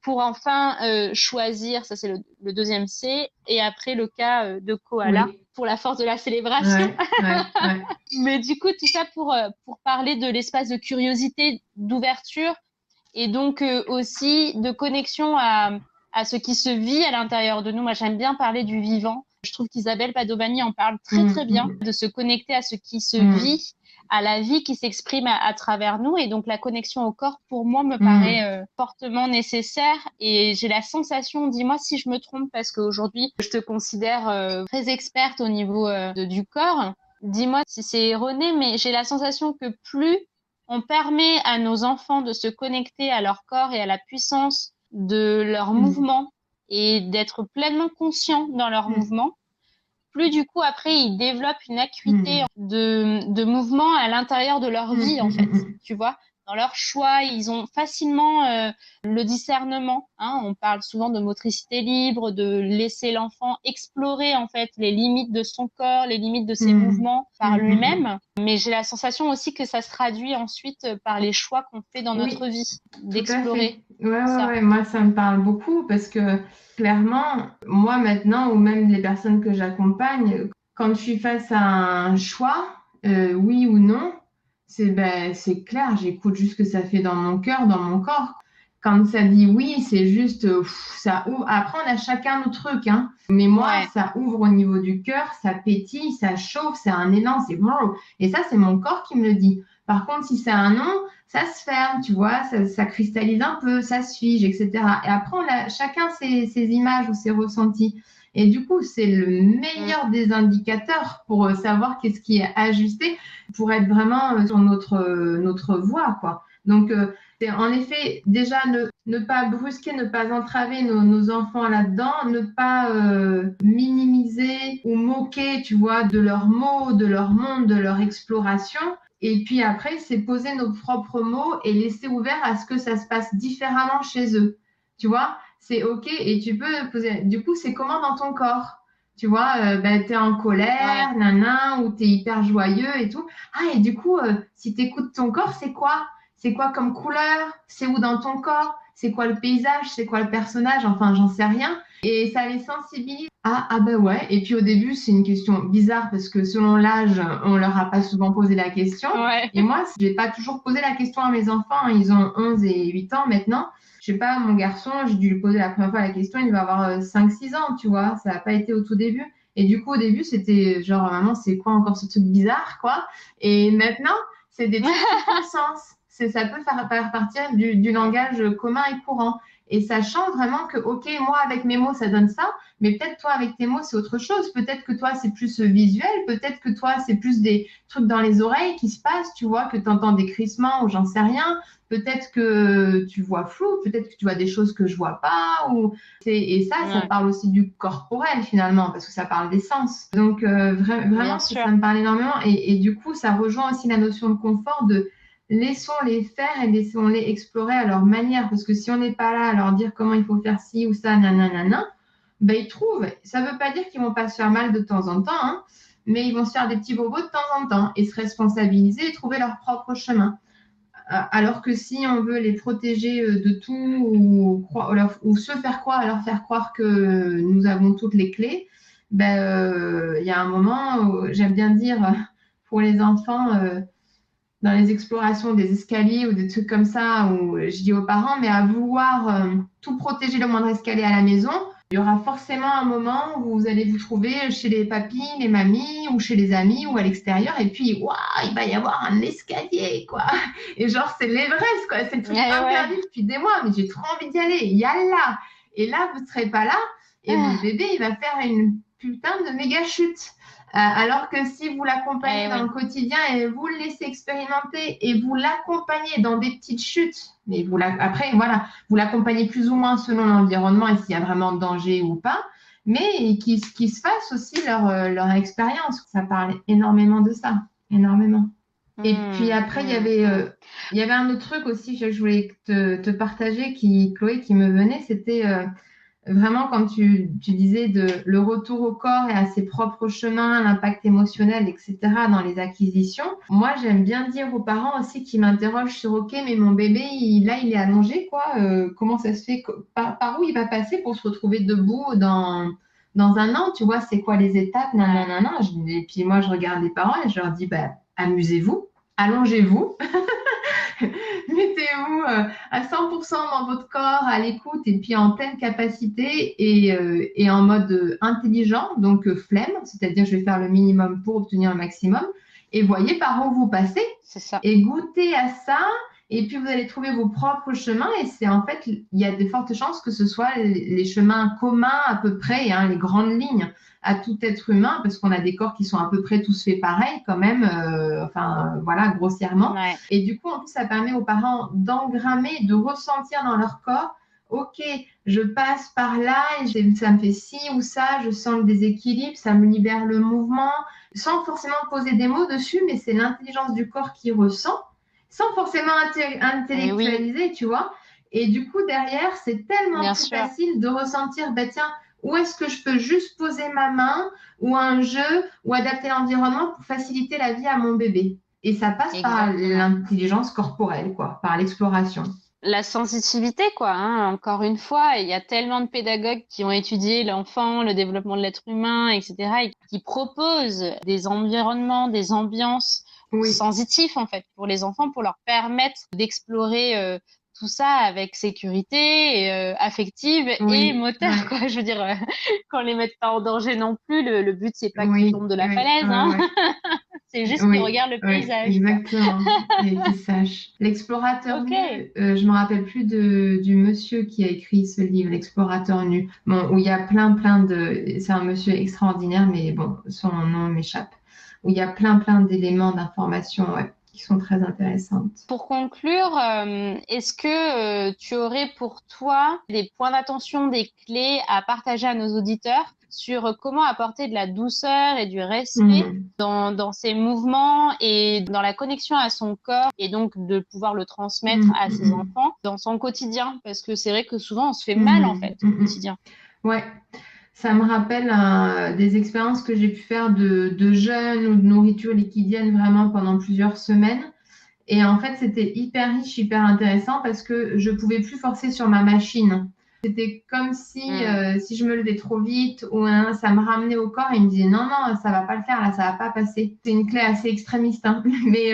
pour enfin choisir, ça c'est le deuxième C, et après le cas de Koala, oui, pour la force de la célébration. ouais, ouais, ouais. Mais du coup, tout ça pour parler de l'espace de curiosité, d'ouverture, et donc aussi de connexion à ce qui se vit à l'intérieur de nous. Moi, j'aime bien parler du vivant. Je trouve qu'Isabelle Padovani en parle très très bien, de se connecter à ce qui se vit, à la vie qui s'exprime à travers nous. Et donc la connexion au corps, pour moi, me paraît fortement nécessaire. Et j'ai la sensation, dis-moi si je me trompe, parce qu'aujourd'hui, je te considère très experte au niveau du corps. Dis-moi si c'est erroné, mais j'ai la sensation que plus on permet à nos enfants de se connecter à leur corps et à la puissance de leurs mouvements et d'être pleinement conscients dans leurs mouvements, plus du coup après ils développent une acuité de mouvement à l'intérieur de leur vie en fait, tu vois. Dans leurs choix, ils ont facilement le discernement. Hein. On parle souvent de motricité libre, de laisser l'enfant explorer en fait les limites de son corps, les limites de ses mouvements par lui-même. Mais j'ai la sensation aussi que ça se traduit ensuite par les choix qu'on fait dans notre Oui, vie, tout à d'explorer fait. Ouais, ouais, ça. ouais. Moi, ça me parle beaucoup parce que clairement, moi maintenant, ou même les personnes que j'accompagne, quand je suis face à un choix, oui ou non, c'est clair, j'écoute juste ce que ça fait dans mon cœur, dans mon corps. Quand ça dit oui, c'est juste, ça ouvre. Après, on a chacun nos trucs, hein. Mais moi, Ouais. ça ouvre au niveau du cœur, ça pétille, ça chauffe, c'est un élan, c'est wow. Et ça, c'est mon corps qui me le dit. Par contre, si c'est un non, ça se ferme, tu vois, ça cristallise un peu, ça se fige, etc. Et après, on a chacun ses images ou ses ressentis. Et du coup, c'est le Mm. meilleur des indicateurs pour savoir qu'est-ce qui est ajusté pour être vraiment sur notre voie, quoi. Donc, c'est en effet, déjà, ne pas brusquer, ne pas entraver nos enfants là-dedans, ne pas minimiser ou moquer, tu vois, de leurs mots, de leur monde, de leur exploration. Et puis après, c'est poser nos propres mots et laisser ouvert à ce que ça se passe différemment chez eux. Tu vois, c'est OK et tu peux poser. Du coup, c'est comment dans ton corps? Tu vois, ben, tu es en Ouais. colère, nanan, ou tu es hyper joyeux et tout. Ah, et du coup, si tu écoutes ton corps, c'est quoi? C'est quoi comme couleur? C'est où dans ton corps? C'est quoi le paysage? C'est quoi le personnage? Enfin, j'en sais rien. Et ça les sensibilise. Ah ben ouais. Et puis au début, c'est une question bizarre parce que selon l'âge, on leur a pas souvent posé la question. Ouais. Et moi, j'ai pas toujours posé la question à mes enfants. Ils ont 11 et 8 ans maintenant. Je sais pas, mon garçon, j'ai dû lui poser la première fois la question, il va avoir 5-6 ans, tu vois. Ça n'a pas été au tout début. Et du coup, au début, c'était genre, maman, c'est quoi encore ce truc bizarre, quoi? Et maintenant, c'est des trucs qui font sens. Ça peut faire partir du langage commun et courant. Et ça change vraiment que, OK, moi, avec mes mots, ça donne ça, mais peut-être toi, avec tes mots, c'est autre chose. Peut-être que toi, c'est plus visuel. Peut-être que toi, c'est plus des trucs dans les oreilles qui se passent, tu vois, que tu entends des crissements ou j'en sais rien. Peut-être que tu vois flou, peut-être que tu vois des choses que je vois pas. Et ça Ouais. parle aussi du corporel finalement, parce que ça parle des sens. Donc Bien vraiment, ça sûr. me parle énormément. Et du coup, ça rejoint aussi la notion de confort de laissons-les faire et laissons-les explorer à leur manière. Parce que si on n'est pas là à leur dire comment il faut faire ci ou ça, nanana, ben ils trouvent. Ça ne veut pas dire qu'ils vont pas se faire mal de temps en temps, hein, mais ils vont se faire des petits bobos de temps en temps et se responsabiliser et trouver leur propre chemin. Alors que si on veut les protéger de tout ou se faire croire, leur faire croire que nous avons toutes les clés, ben, il y a un moment où j'aime bien dire pour les enfants, dans les explorations des escaliers ou des trucs comme ça, où je dis aux parents, mais à vouloir tout protéger le moindre escalier à la maison, il y aura forcément un moment où vous allez vous trouver chez les papis, les mamies, ou chez les amis, ou à l'extérieur, et puis, waouh, il va y avoir un escalier, quoi. Et genre, c'est l'Everest, quoi. C'est le truc Ouais. interdit depuis des mois, mais j'ai trop envie d'y aller. Il y a là. Et là, vous ne serez pas là, et votre bébé, il va faire une putain de méga chute. Alors que si vous l'accompagnez dans le quotidien et vous le laissez expérimenter et vous l'accompagnez dans des petites chutes, mais après, voilà, vous l'accompagnez plus ou moins selon l'environnement et s'il y a vraiment danger ou pas, mais qu'ils se fassent aussi leur expérience. Ça parle énormément de ça, énormément. Et puis après, il y avait un autre truc aussi que je voulais te partager, Chloé, qui me venait, c'était vraiment quand tu disais le retour au corps et à ses propres chemins, l'impact émotionnel, etc. dans les acquisitions. Moi, j'aime bien dire aux parents aussi qui m'interrogent sur, OK, mais mon bébé, il est allongé, quoi. Comment ça se fait? Par où il va passer pour se retrouver debout dans un an? Tu vois, c'est quoi les étapes? Nanana. Et puis moi, je regarde les parents et je leur dis, bah, amusez-vous, allongez-vous. Mettez-vous à 100% dans votre corps, à l'écoute et puis en pleine capacité et en mode intelligent, donc flemme, c'est-à-dire je vais faire le minimum pour obtenir le maximum. Et voyez par où vous passez. C'est ça. Et goûtez à ça. Et puis vous allez trouver vos propres chemins. Et c'est en fait, il y a de fortes chances que ce soit les chemins communs à peu près, hein, les grandes lignes à tout être humain, parce qu'on a des corps qui sont à peu près tous faits pareil quand même, voilà, grossièrement. Ouais. Et du coup, en plus, ça permet aux parents d'engrammer, de ressentir dans leur corps, OK, je passe par là et ça me fait ci ou ça, je sens le déséquilibre, ça me libère le mouvement, sans forcément poser des mots dessus, mais c'est l'intelligence du corps qui ressent, sans forcément intellectualiser, tu vois. Et du coup, derrière, c'est tellement plus facile de ressentir, bah tiens, où est-ce que je peux juste poser ma main ou un jeu ou adapter l'environnement pour faciliter la vie à mon bébé. Et ça passe par l'intelligence corporelle, quoi, par l'exploration. La sensitivité, quoi. Hein. Encore une fois, il y a tellement de pédagogues qui ont étudié l'enfant, le développement de l'être humain, etc., et qui proposent des environnements, des ambiances sensitifs, en fait, pour les enfants, pour leur permettre d'explorer tout ça avec sécurité affective et moteur, quoi. Je veux dire, qu'on les mette pas en danger non plus. Le but, c'est pas qu'ils tombent de la falaise, hein. C'est juste qu'ils regardent le paysage. Exactement. Et qu'ils sachent. L'explorateur nu, je me rappelle plus du monsieur qui a écrit ce livre, L'explorateur nu. Bon, où il y a plein de... C'est un monsieur extraordinaire, mais bon, son nom m'échappe. Où il y a plein d'éléments d'information, qui sont très intéressantes. Pour conclure, est-ce que tu aurais pour toi des points d'attention, des clés à partager à nos auditeurs sur comment apporter de la douceur et du respect dans ses mouvements et dans la connexion à son corps et donc de pouvoir le transmettre à ses enfants dans son quotidien? Parce que c'est vrai que souvent on se fait mal en fait au quotidien. Ouais. Ça me rappelle des expériences que j'ai pu faire de jeûne ou de nourriture liquidienne vraiment pendant plusieurs semaines. Et en fait, c'était hyper riche, hyper intéressant parce que je pouvais plus forcer sur ma machine. C'était comme si je me levais trop vite ou ça me ramenait au corps et il me disait non, ça va pas le faire, là, ça va pas passer. C'est une clé assez extrémiste, hein. Mais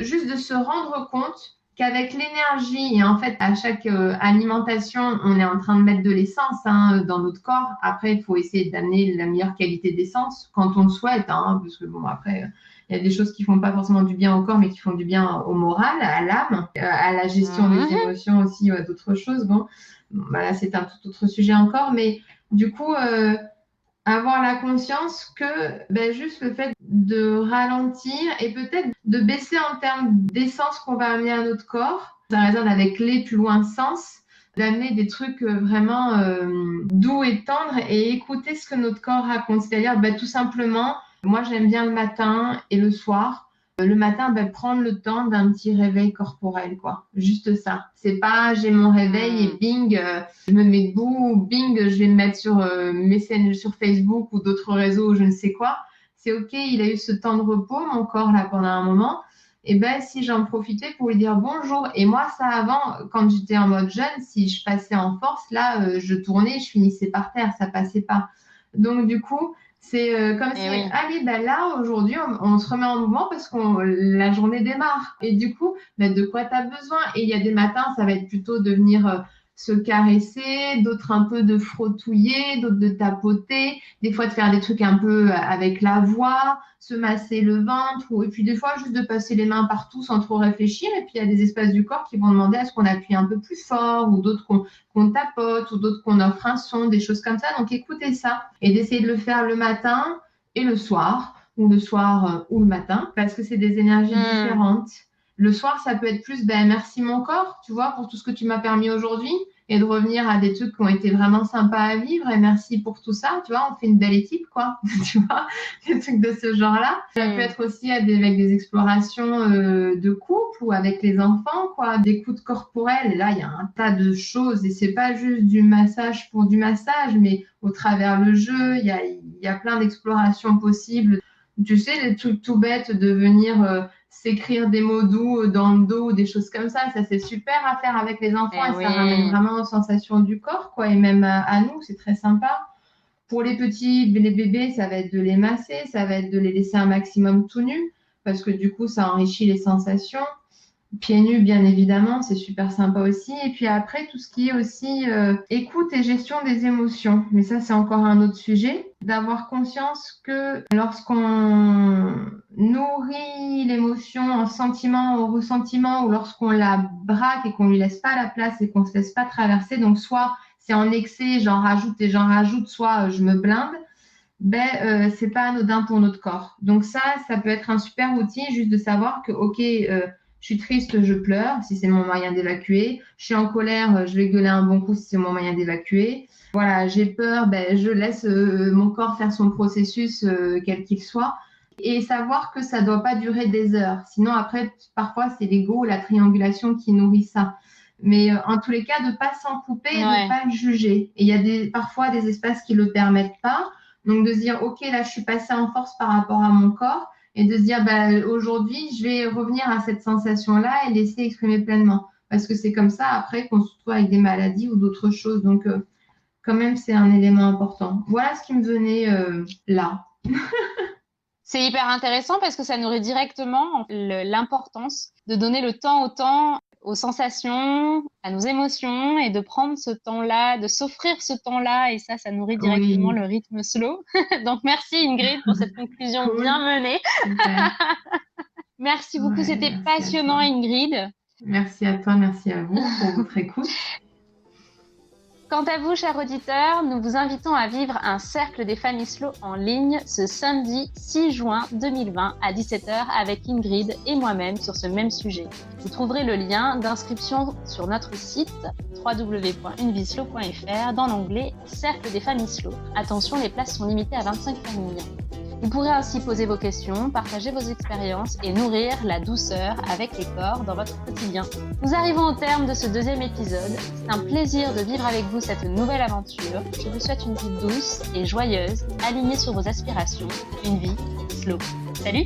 juste de se rendre compte qu'avec l'énergie, et en fait, à chaque alimentation, on est en train de mettre de l'essence dans notre corps. Après, il faut essayer d'amener la meilleure qualité d'essence quand on le souhaite, parce que bon, après, il y a des choses qui font pas forcément du bien au corps, mais qui font du bien au moral, à l'âme, à la gestion des émotions aussi, d'autres choses. Bon, là, c'est un tout autre sujet encore, mais du coup, avoir la conscience que juste le fait de ralentir et peut-être de baisser en termes d'essence qu'on va amener à notre corps, ça résonne avec les plus loin sens, d'amener des trucs vraiment doux et tendres et écouter ce que notre corps raconte. C'est-à-dire tout simplement, moi j'aime bien le matin et le soir. Le matin, prendre le temps d'un petit réveil corporel, quoi. Juste ça. C'est pas j'ai mon réveil et bing, je me mets debout, ou bing, je vais me mettre sur Messenger, sur Facebook ou d'autres réseaux, je ne sais quoi. C'est OK, il a eu ce temps de repos, mon corps, là, pendant un moment. Et si j'en profitais pour lui dire bonjour. Et moi, ça avant, quand j'étais en mode jeune, si je passais en force, là, je tournais, je finissais par terre, ça passait pas. Donc, du coup, c'est comme si, allez, là, aujourd'hui, on se remet en mouvement parce que la journée démarre. Et du coup, de quoi tu as besoin? Et il y a des matins, ça va être plutôt de venir se caresser, d'autres un peu de frottouiller, d'autres de tapoter, des fois de faire des trucs un peu avec la voix, se masser le ventre, et puis des fois juste de passer les mains partout sans trop réfléchir. Et puis il y a des espaces du corps qui vont demander à ce qu'on appuie un peu plus fort, ou d'autres qu'on tapote, ou d'autres qu'on offre un son, des choses comme ça. Donc écoutez ça et d'essayer de le faire le matin et le soir, ou le soir ou le matin, parce que c'est des énergies différentes. Le soir, ça peut être plus, merci mon corps, tu vois, pour tout ce que tu m'as permis aujourd'hui, et de revenir à des trucs qui ont été vraiment sympas à vivre, et merci pour tout ça, tu vois, on fait une belle équipe, quoi, tu vois, des trucs de ce genre-là. Ça peut être aussi avec des explorations de couple ou avec les enfants, quoi, des coups de corporels. Et là, il y a un tas de choses, et c'est pas juste du massage pour du massage, mais au travers le jeu, il y a plein d'explorations possibles. Tu sais, les trucs tout bêtes de venir s'écrire des mots doux dans le dos ou des choses comme ça c'est super à faire avec les enfants et ça ramène vraiment aux sensations du corps, quoi, et même à nous, c'est très sympa. Pour les petits, les bébés, ça va être de les masser, ça va être de les laisser un maximum tout nus, parce que du coup, ça enrichit les sensations. Pieds nus, bien évidemment, c'est super sympa aussi. Et puis après, tout ce qui est aussi écoute et gestion des émotions. Mais ça, c'est encore un autre sujet. D'avoir conscience que lorsqu'on nourrit l'émotion en sentiment, au ressentiment, ou lorsqu'on la braque et qu'on lui laisse pas la place et qu'on se laisse pas traverser, donc soit c'est en excès, j'en rajoute et j'en rajoute, soit je me blinde, c'est pas anodin pour notre corps. Donc ça peut être un super outil, juste de savoir que, ok, je suis triste, je pleure, si c'est mon moyen d'évacuer. Je suis en colère, je vais gueuler un bon coup si c'est mon moyen d'évacuer. Voilà, j'ai peur, je laisse mon corps faire son processus, quel qu'il soit. Et savoir que ça doit pas durer des heures. Sinon, après, parfois, c'est l'ego, la triangulation qui nourrit ça. Mais en tous les cas, de pas s'en couper, de pas le juger. Et il y a parfois des espaces qui le permettent pas. Donc, de se dire, ok, là, je suis passée en force par rapport à mon corps. Et de se dire, aujourd'hui, je vais revenir à cette sensation-là et laisser exprimer pleinement. Parce que c'est comme ça, après, qu'on se retrouve avec des maladies ou d'autres choses. Donc, quand même, c'est un élément important. Voilà ce qui me venait là. C'est hyper intéressant parce que ça nourrit directement l'importance de donner le temps au temps, aux sensations, à nos émotions, et de prendre ce temps-là, de s'offrir ce temps-là, et ça nourrit directement le rythme slow. Donc merci Ingrid pour cette conclusion bien menée. Merci beaucoup, c'était passionnant Ingrid. Merci à toi, merci à vous pour votre écoute. Quant à vous, chers auditeurs, nous vous invitons à vivre un cercle des familles slow en ligne ce samedi 6 juin 2020 à 17h avec Ingrid et moi-même sur ce même sujet. Vous trouverez le lien d'inscription sur notre site www.unevie-slow.fr dans l'onglet Cercle des familles slow. Attention, les places sont limitées à 25 familles. Vous pourrez ainsi poser vos questions, partager vos expériences et nourrir la douceur avec les corps dans votre quotidien. Nous arrivons au terme de ce deuxième épisode. C'est un plaisir de vivre avec vous cette nouvelle aventure. Je vous souhaite une vie douce et joyeuse, alignée sur vos aspirations, une vie slow. Salut!